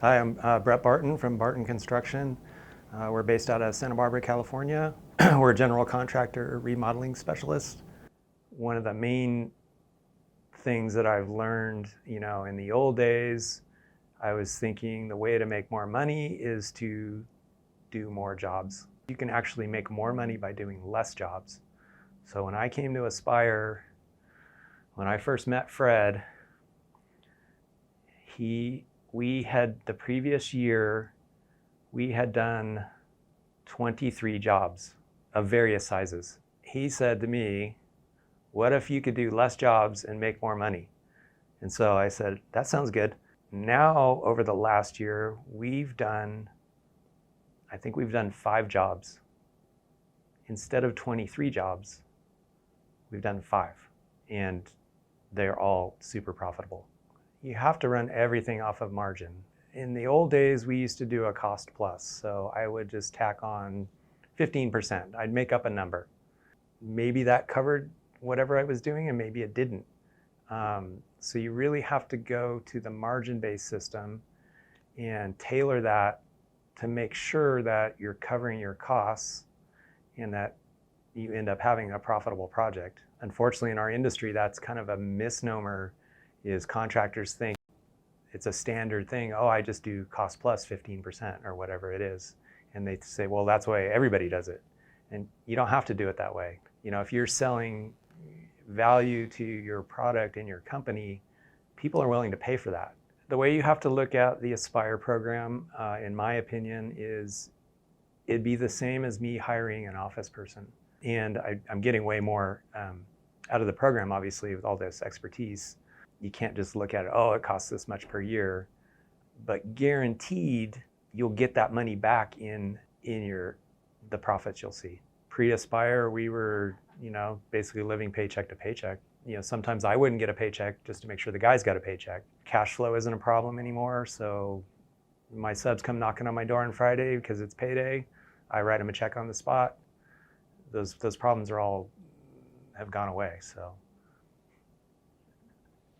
Hi, I'm Brett Barton from Barton Construction. We're based out of Santa Barbara, California. We're a general contractor remodeling specialist. One of the main things that I've learned, in the old days, I was thinking the way to make more money is to do more jobs. You can actually make more money by doing less jobs. So when I came to Aspire, when I first met Fred, we had the previous year, we had done 23 jobs of various sizes. He said to me, what if you could do less jobs and make more money? And so I said, that sounds good. Now, over the last year, I think we've done 5 jobs. Instead of 23 jobs, we've done 5. And they're all super profitable. You have to run everything off of margin. In the old days, we used to do a cost plus. So I would just tack on 15%. I'd make up a number. Maybe that covered whatever I was doing and maybe it didn't. So you really have to go to the margin-based system and tailor that to make sure that you're covering your costs and that you end up having a profitable project. Unfortunately, in our industry, that's kind of a misnomer. Is contractors think it's a standard thing. Oh, I just do cost plus 15% or whatever it is. And they say, well, that's the way everybody does it. And you don't have to do it that way. If you're selling value to your product and your company, people are willing to pay for that. The way you have to look at the Aspire program, in my opinion, is it'd be the same as me hiring an office person. And I'm getting way more out of the program, obviously, with all this expertise. You can't just look at it, oh, it costs this much per year, but guaranteed you'll get that money back in the profits you'll see. Pre-Aspire, we were, basically living paycheck to paycheck. Sometimes I wouldn't get a paycheck just to make sure the guys got a paycheck. Cash flow isn't a problem anymore, so my subs come knocking on my door on Friday because it's payday. I write them a check on the spot. Those problems have gone away, so.